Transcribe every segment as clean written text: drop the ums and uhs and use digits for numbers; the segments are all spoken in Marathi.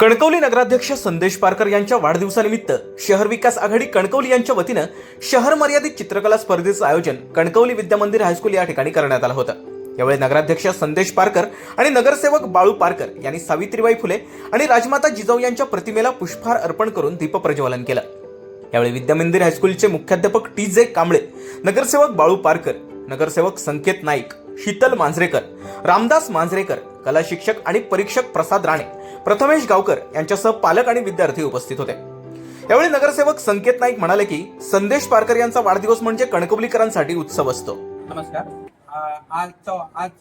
कणकवली नगराध्यक्ष संदेश पारकर यांच्या वाढदिवसानिमित्त शहर विकास आघाडी कणकवली यांच्या वतीनं शहर मर्यादित चित्रकला स्पर्धेचं आयोजन कणकवली विद्यामंदिर हायस्कूल या ठिकाणी करण्यात आलं होतं। यावेळी नगराध्यक्ष संदेश पारकर आणि नगरसेवक बाळू पारकर यांनी सावित्रीबाई फुले आणि राजमाता जिजाऊ यांच्या प्रतिमेला पुष्पहार अर्पण करून दीपप्रज्वलन केलं। यावेळी विद्यामंदिर हायस्कूलचे मुख्याध्यापक टी.जे. कांबळे, नगरसेवक बाळू पारकर, नगरसेवक संकेत नाईक, शीतल मांजरेकर, रामदास मांजरेकर, कला शिक्षक आणि परीक्षक प्रसाद राणे, प्रथमेश गावकर यांच्यासह पालक आणि विद्यार्थी उपस्थित होते। यावेळी नगरसेवक संकेत नाईक म्हणाले की संदेश पारकर यांचा वाढदिवस म्हणजे कणकवलीकरांसाठी उत्सव असतो। नमस्कार। आज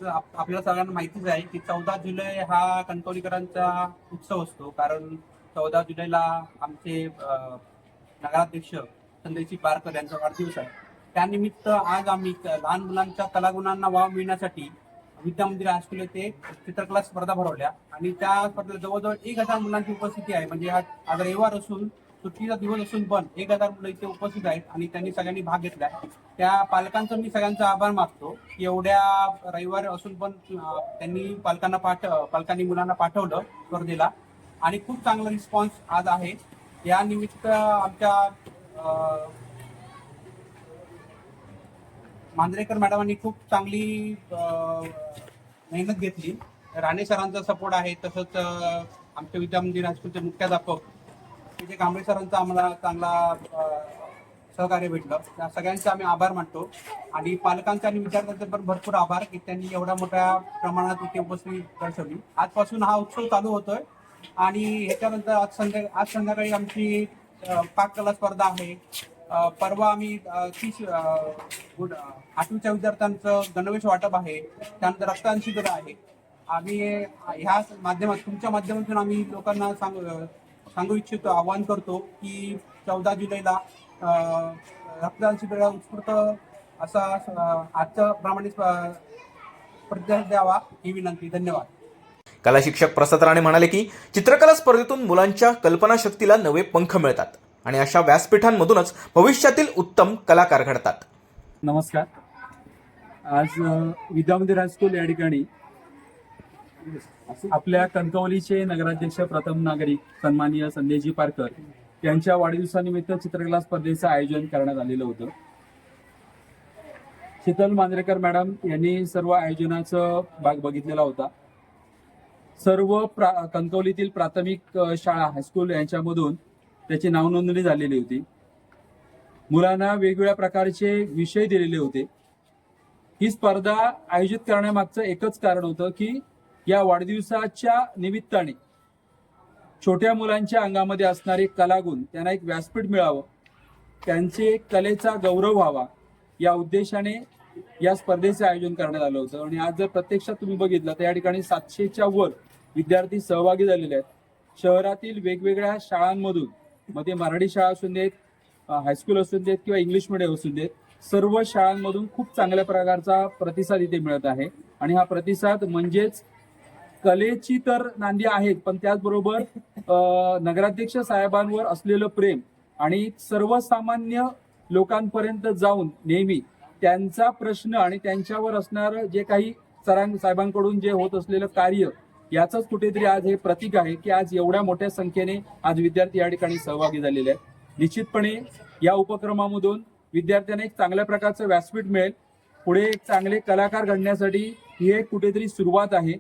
आपल्याला सगळ्यांना माहितीच आहे की 14 जुलै हा कणकवलीकरांचा उत्सव असतो, कारण 14 जुलैला आमचे नगराध्यक्ष संदेश पारकर यांचा वाढदिवस आहे। त्यानिमित्त आज आम्ही लहान मुलांच्या कलागुणांना वाव मिळण्यासाठी विद्यामंदिर हायस्कूल येथे चित्रकला स्पर्धा भरवल्या आणि त्या स्पर्धेत जवळजवळ 1000 मुलांची उपस्थिती आहे। म्हणजे आज रविवार असून सुट्टीचा दिवस असून पण 1000 मुलं इथे उपस्थित आहेत आणि त्यांनी सगळ्यांनी भाग घेतला। त्या पालकांचा मी सगळ्यांचा आभार मानतो की एवढ्या रविवार असून पण त्यांनी पालकांनी मुलांना पाठवलं स्पर्धेला आणि खूप चांगला रिस्पॉन्स आज आहे। या निमित्त आमच्या मांजरेकर मॅडमांनी खूप चांगली मेहनत घेतली। राणे सरांचा सपोर्ट आहे, तसंच आमच्या विद्यामंदिर हायस्कूलचे मुख्याध्यापक टी.जे. कांबळे सरांचा आम्हाला चांगला सहकार्य भेटलं। त्या सगळ्यांचे आम्ही आभार मानतो आणि पालकांचे आणि विद्यार्थ्यांचे पण भरपूर आभार की त्यांनी एवढ्या मोठ्या प्रमाणात इथे उपस्थिती दर्शवली। आजपासून हा उत्सव चालू होतोय आणि ह्याच्यानंतर आज संध्याकाळी आमची पाककला स्पर्धा आहे। परवा आम्ही 8वीच्या विद्यार्थ्यांचं गणवेश वाटप आहे, त्यानंतर रक्तदान शिबिर आहे। आम्ही ह्या तुमच्या माध्यमातून आम्ही लोकांना सांगू इच्छितो, आवाहन करतो की 14 जुलैला रक्तदान शिबिराला उत्स्फूर्त असा आजच्या प्रमाणे प्रतिसाद द्यावा ही विनंती। धन्यवाद। कला शिक्षक प्रसाद राणे म्हणाले की चित्रकला स्पर्धेतून मुलांच्या कल्पनाशक्तीला नवे पंख मिळतात आणि अशा व्यासपीठांमधूनच भविष्यातील उत्तम कलाकार घडतात। नमस्कार। आज विद्यामंदिर हायस्कूल या ठिकाणी आपल्या कणकवलीचे नगराध्यक्ष प्रथम नागरिक सन्माननीय संदेशजी पारकर यांच्या वाढदिवसानिमित्त चित्रकला स्पर्धेचं आयोजन करण्यात आलेलं होतं। शीतल मांजरेकर मॅडम यांनी सर्व आयोजनाचा भाग बघितलेला होता। सर्व कणकवलीतील प्राथमिक शाळा हायस्कूल यांच्यामधून त्याची नावनोंदणी झालेली होती। मुलांना वेगवेगळ्या प्रकारचे विषय दिलेले होते। ही स्पर्धा आयोजित करण्यामागचं एकच कारण होतं की या वाढदिवसाच्या निमित्ताने छोट्या मुलांच्या अंगामध्ये असणारे कलागुण त्यांना एक व्यासपीठ मिळावं, त्यांचे कलेचा गौरव व्हावा या उद्देशाने या स्पर्धेचे आयोजन करण्यात आलं होतं। आणि आज जर प्रत्यक्षात तुम्ही बघितलं तर या ठिकाणी 700च्या वर विद्यार्थी सहभागी झालेले आहेत। शहरातील वेगवेगळ्या शाळांमधून, मध्ये मराठी शाळा असून देत, हायस्कूल असून देत किंवा इंग्लिश मीडियम असून देत, सर्व शाळांमधून खूप चांगल्या प्रकारचा प्रतिसाद इथे मिळत आहे। आणि हा प्रतिसाद म्हणजेच कलेची तर नांदी आहेत, पण त्याचबरोबर नगराध्यक्ष साहेबांवर असलेलं प्रेम आणि सर्वसामान्य लोकांपर्यंत जाऊन नेहमी त्यांचा प्रश्न आणि त्यांच्यावर असणारं जे काही साहेबांकडून जे होत असलेलं कार्य याचंच कुठेतरी आज हे प्रतीक आहे की आज एवढ्या मोठ्या संख्येने आज विद्यार्थी या ठिकाणी सहभागी झालेले आहेत। निश्चितपणे या उपक्रमामधून विद्यार्थ्यांना एक चांगल्या प्रकारचं व्यासपीठ मिळेल। पुढे एक चांगले कलाकार घडण्यासाठी ही एक कुठेतरी सुरुवात आहे।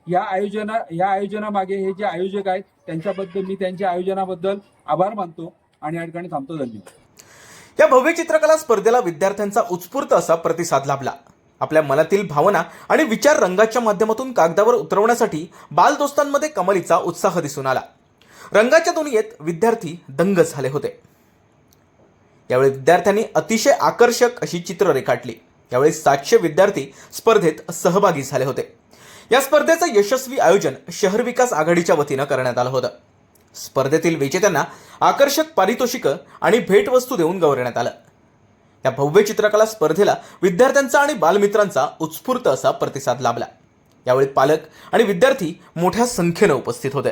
या आयोजनामागे हे जे आयोजक आहेत त्यांच्याबद्दल मी त्यांच्या आयोजनाबद्दल आभार मानतो आणि या ठिकाणी थांबतो। धन्यवाद। या भव्य चित्रकला स्पर्धेला विद्यार्थ्यांचा उत्स्फूर्त असा प्रतिसाद लाभला। आपल्या मनातील भावना आणि विचार रंगाच्या माध्यमातून कागदावर उतरवण्यासाठी बालदोस्तांमध्ये कमालीचा उत्साह दिसून आला। रंगाच्या दुनियेत विद्यार्थी दंग झाले होते। यावेळी विद्यार्थ्यांनी अतिशय आकर्षक अशी चित्र रेखाटली। यावेळी 700 विद्यार्थी स्पर्धेत सहभागी झाले होते। या स्पर्धेचं यशस्वी आयोजन शहर विकास आघाडीच्या वतीनं करण्यात आलं होतं। स्पर्धेतील विजेत्यांना आकर्षक पारितोषिकं आणि भेटवस्तू देऊन गौरवण्यात आलं। या भव्य चित्रकला स्पर्धेला विद्यार्थ्यांचा आणि बालमित्रांचा उत्स्फूर्त असा प्रतिसाद लाभला। यावेळी पालक आणि विद्यार्थी मोठ्या संख्येनं उपस्थित होते।